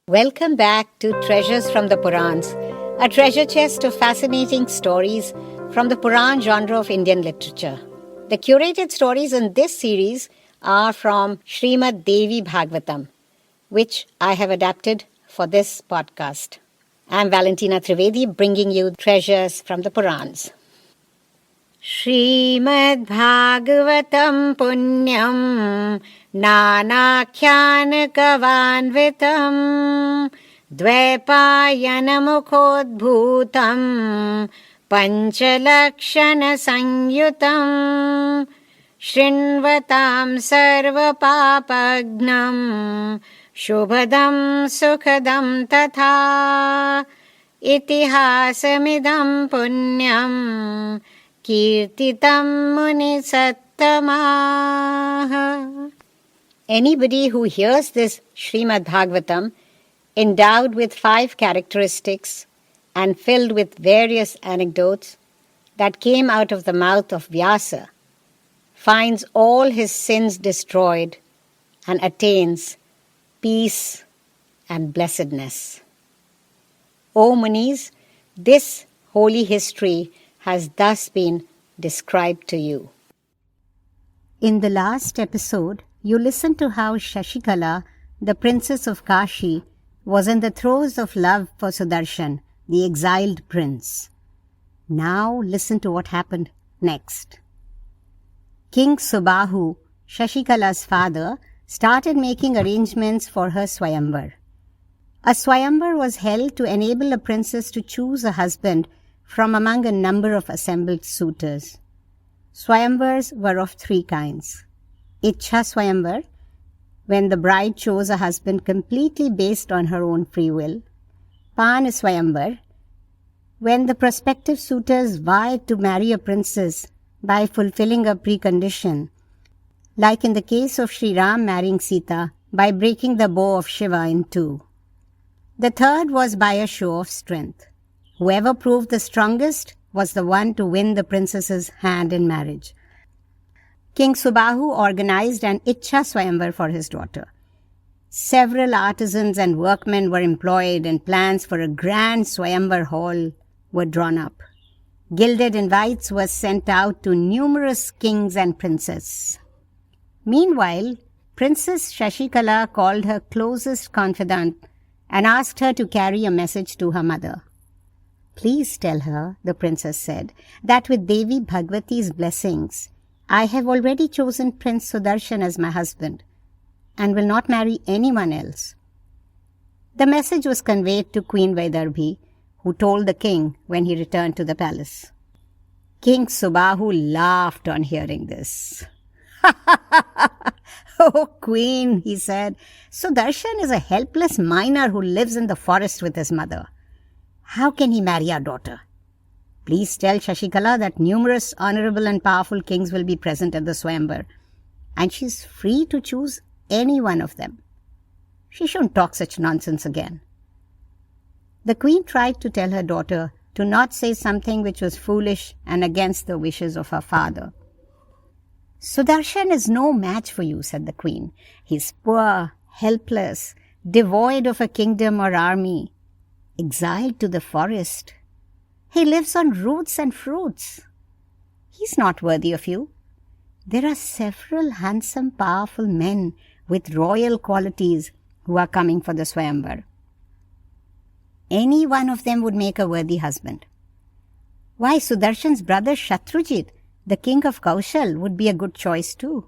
Welcome back to Treasures from the Purans, a treasure chest of fascinating stories from the Puran genre of Indian literature. The curated stories in this series are from Srimad Devi Bhagavatam, which I have adapted for this podcast. I'm Valentina Trivedi, bringing you treasures from the Purans. Srimad Bhagavatam Punyam Nanakhyanakavanvitam Dvaipayanamukhodbhutam Panchalakshana Sanyutam Shrinvatam Sarvapapagnam Shubhadam Sukhadam Tatha Itihasamidam Punyam Kirtitam Muni Sattamaha. Anybody who hears this Srimad Bhagavatam, endowed with 5 characteristics and filled with various anecdotes that came out of the mouth of Vyasa, finds all his sins destroyed and attains peace and blessedness. O Munis, this holy history has thus been described to you. In the last episode, you listened to how Shashikala, the princess of Kashi, was in the throes of love for Sudarshan, the exiled prince. Now listen to what happened next. King Subaahu, Shashikala's father, started making arrangements for her Swayamvar. A Swayamvar was held to enable a princess to choose a husband from among a number of assembled suitors. Swayamvars were of 3 kinds. Ichhaa Swayamvar, when the bride chose a husband completely based on her own free will. Swayamvar, when the prospective suitors vied to marry a princess by fulfilling a precondition, like in the case of Sri Ram marrying Sita by breaking the bow of Shiva in 2. The third was by a show of strength. Whoever proved the strongest was the one to win the princess's hand in marriage. King Subaahu organized an Ichhaa Swayamvar for his daughter. Several artisans and workmen were employed, and plans for a grand Swayamvar hall were drawn up. Gilded invites were sent out to numerous kings and princes. Meanwhile, Princess Shashikala called her closest confidant and asked her to carry a message to her mother. Please tell her, the princess said, that with Devi Bhagavati's blessings, I have already chosen Prince Sudarshan as my husband and will not marry anyone else. The message was conveyed to Queen Vaidarbhi, who told the king when he returned to the palace. King Subaahu laughed on hearing this. Oh, queen, he said, Sudarshan is a helpless miner who lives in the forest with his mother. How can he marry our daughter? Please tell Shashikala that numerous honorable and powerful kings will be present at the Swayamvar, and she is free to choose any one of them. She shouldn't talk such nonsense again. The queen tried to tell her daughter to not say something which was foolish and against the wishes of her father. Sudarshan is no match for you, said the queen. He is poor, helpless, devoid of a kingdom or army, exiled to the forest. He lives on roots and fruits. He's not worthy of you. There are several handsome, powerful men with royal qualities who are coming for the Swayamvar. Any one of them would make a worthy husband. Why, Sudarshan's brother Shatrujit, the king of Kaushal, would be a good choice too.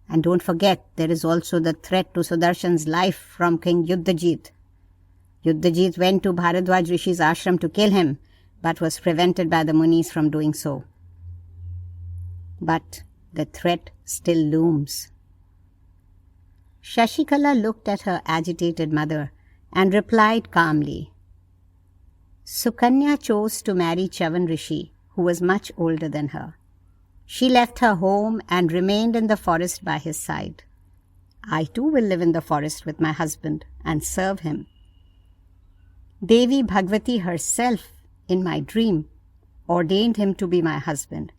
And don't forget, there is also the threat to Sudarshan's life from King Yuddhajit. Yuddhajit went to Bharadwaj Rishi's ashram to kill him, but was prevented by the Munis from doing so. But the threat still looms. Shashikala looked at her agitated mother and replied calmly. Sukanya chose to marry Chavan Rishi, who was much older than her. She left her home and remained in the forest by his side. I too will live in the forest with my husband and serve him. Devi Bhagavati herself, in my dream, ordained him to be my husband.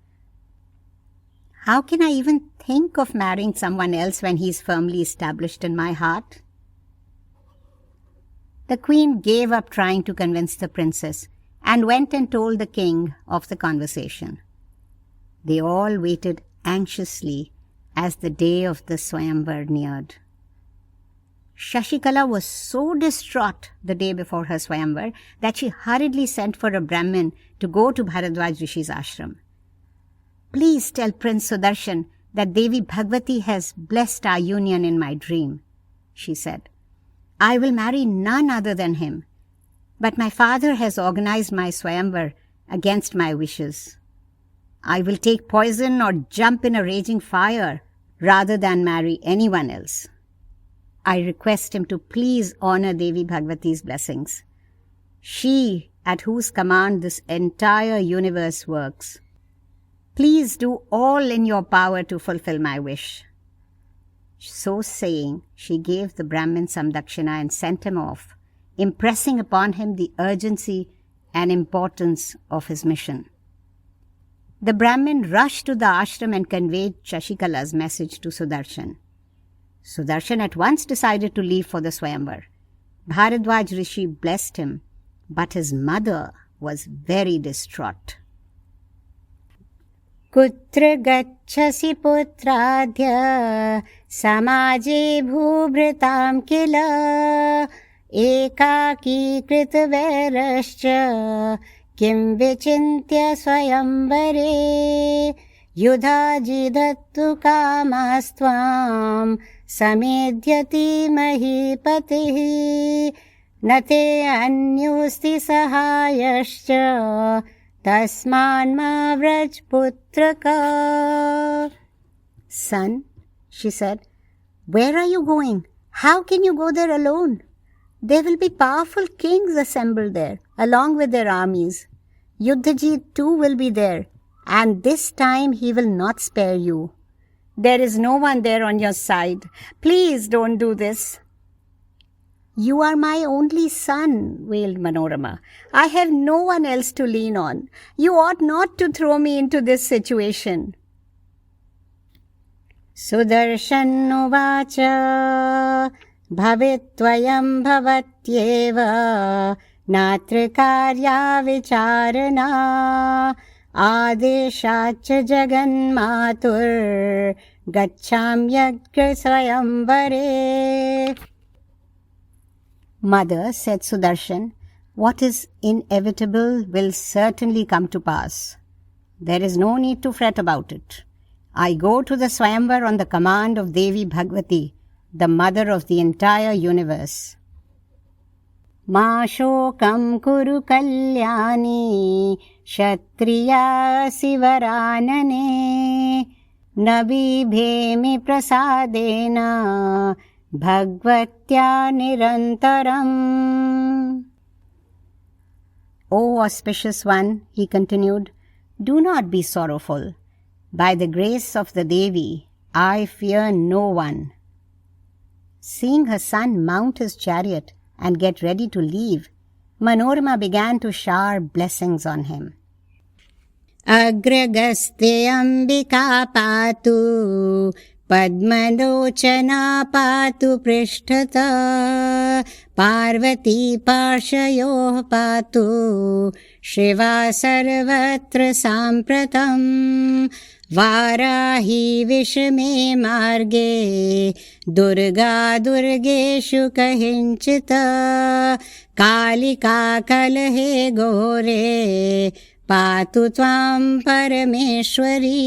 How can I even think of marrying someone else when he is firmly established in my heart? The queen gave up trying to convince the princess and went and told the king of the conversation. They all waited anxiously as the day of the Swayamvar neared. Shashikala was so distraught the day before her Swayamvar that she hurriedly sent for a Brahmin to go to Bharadwaj Rishi's ashram. "Please tell Prince Sudarshan that Devi Bhagwati has blessed our union in my dream," she said. "I will marry none other than him, but my father has organized my Swayamvar against my wishes. I will take poison or jump in a raging fire rather than marry anyone else. I request him to please honor Devi Bhagwati's blessings, she at whose command this entire universe works. Please do all in your power to fulfill my wish." So saying, she gave the Brahmin some dakshina and sent him off, impressing upon him the urgency and importance of his mission. The Brahmin rushed to the ashram and conveyed Shashikala's message to Sudarshan. Sudarshan at once decided to leave for the Swayamvar. Bharadwaj Rishi blessed him, but his mother was very distraught. "Kutra gacchasi putradhya samaje bhubhritam kila ekaki kritvairascha kim vichintya swayamvare yudhajidattu kamastvam samedyati mahipatihi nate anyusti sahayascha tasman ma vraj putraka." "Son," she said, "where are you going? How can you go there alone? There will be powerful kings assembled there, along with their armies. Yuddhajit too will be there, and this time he will not spare you. There is no one there on your side. Please don't do this." "You are my only son," wailed Manorama. "I have no one else to lean on. You ought not to throw me into this situation." Sudarshan uvacha bhavitvayam bhavatyeva natra karya vicharana adeshacha jaganmatur gachamyagra swayamvare. "Mother," said Sudarshan, "what is inevitable will certainly come to pass. There is no need to fret about it. I go to the Swayamvar on the command of Devi Bhagwati, the mother of the entire universe." "Ma shokam kuru kalyani kshatriya sivaranane nabi bhemi prasadena Bhagvatya nirantaram." "O auspicious one," he continued, "do not be sorrowful. By the grace of the Devi, I fear no one." Seeing her son mount his chariot and get ready to leave, Manorama began to shower blessings on him. "Agragaste ambika patu Padmalochana patu prishtata Parvati parshayoh patu Shiva sarvatra sampratam Varahi vishme marge Durga durgeshu kahinchita Kalika kalhe gore Patu tvam parameshwari.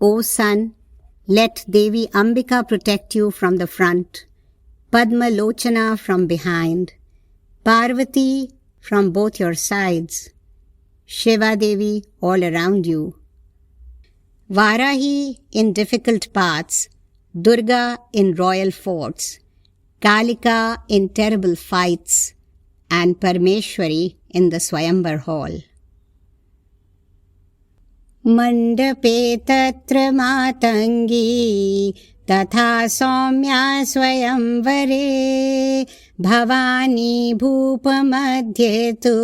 O son, let Devi Ambika protect you from the front, Padma Lochana from behind, Parvati from both your sides, Shiva Devi all around you, Varahi in difficult paths, Durga in royal forts, Kalika in terrible fights, and Parameshwari in the Swayamvar hall. Mandape tatra matangi tatha saumya swayamvare bhavani bhupa madhye tu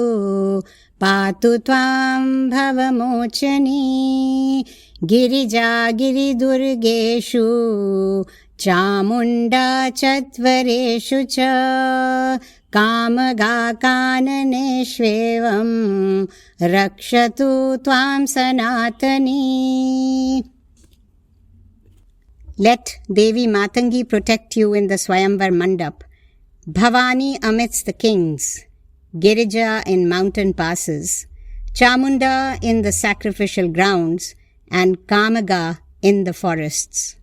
patu tvam bhavamochani girija giridurgeshu Chamunda चत्वरेषु च कामगा काननेष्वेवं रक्षतु त्वां सनातनी. Let Devi Matangi protect you in the Swayamvar Mandap, Bhavani amidst the kings, Girija in mountain passes, Chamunda in the sacrificial grounds, and Kamaga in the forests.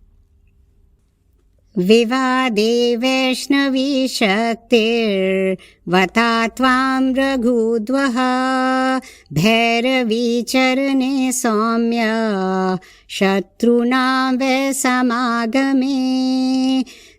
Vivade Vaishnavi Shaktir Vata Tvam Raghudvaha Bhairavi Charane Soumya Shatrunam Vesamagame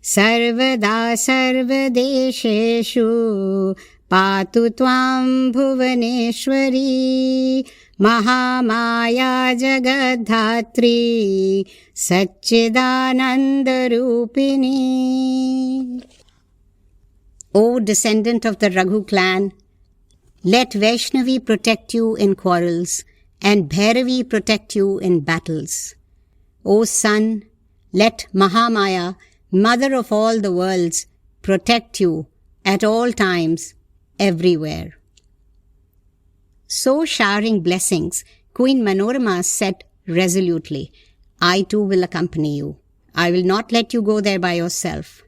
Sarvada Sarvadesheshu Patu Tvam Bhuvaneshwari Mahamaya Jagadhatri Satchidananda Rupini. O descendant of the Raghu clan, let Vaishnavi protect you in quarrels and Bhairavi protect you in battles. O son, let Mahamaya, mother of all the worlds, protect you at all times, everywhere. So showering blessings, Queen Manorama said resolutely, I too will accompany you. I will not let you go there by yourself.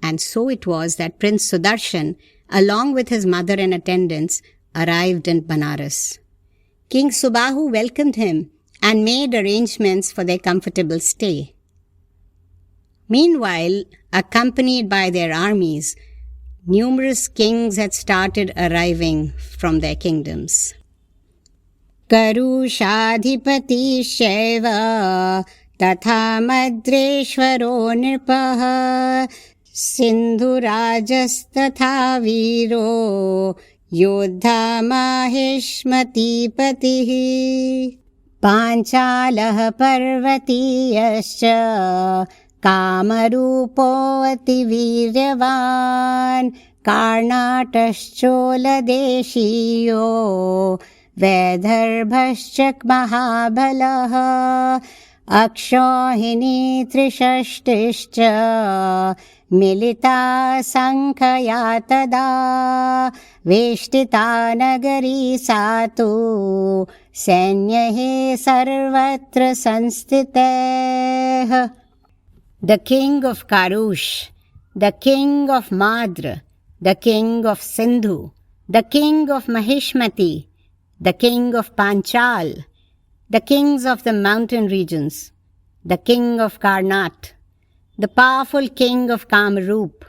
And so it was that Prince Sudarshan, along with his mother and attendants, arrived in Banaras. King Subaahu welcomed him and made arrangements for their comfortable stay. Meanwhile, accompanied by their armies, numerous kings had started arriving from their kingdoms. Karushadhipati Shaiva Tatha Madreshwaro Nirpaha Sindhurajas Tatha Viro Yodha Maheshmati Patihi Panchalah Parvatiyascha Kamarupo Ativiryavan Karnatascholadeshiyo Vedarbhaschak Mahabalaha Akshohini Trishashtischa Milita Sankhaya Tada Veshtita Nagari Satu Senyahe Sarvatra Sanstiteh. The king of Karush, the king of Madra, the king of Sindhu, the king of Maheshmati, the king of Panchal, the kings of the mountain regions, the king of Karnat, the powerful king of Kamarup,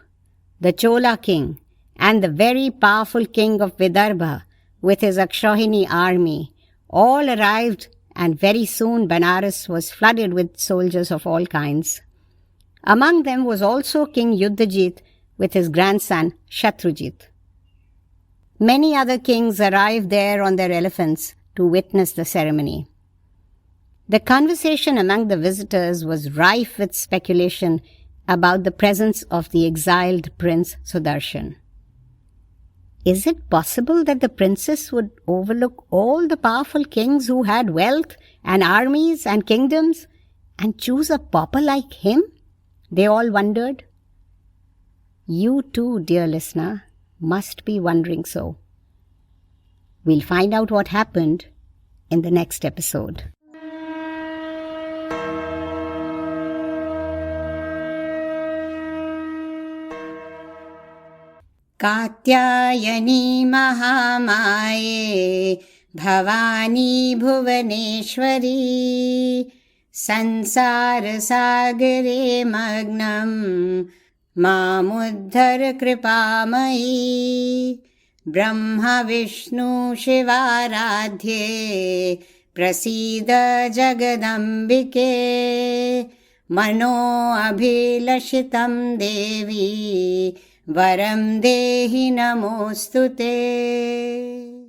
the Chola king, and the very powerful king of Vidarbha with his Akshohini army, all arrived, and very soon Banaras was flooded with soldiers of all kinds. Among them was also King Yuddhajit with his grandson Shatrujit. Many other kings arrived there on their elephants to witness the ceremony. The conversation among the visitors was rife with speculation about the presence of the exiled Prince Sudarshan. Is it possible that the princess would overlook all the powerful kings who had wealth and armies and kingdoms and choose a pauper like him? They all wondered. You too, dear listener, must be wondering so. We'll find out what happened in the next episode. Katyayani Mahamaye Bhavani Bhuvaneshwari Sansara Sagare Magnam Mamuddhar Kripamayi Brahma Vishnu Shivaradhye Prasida Jagadambike Mano Abhilashitam Devi Varam Dehi Namostute.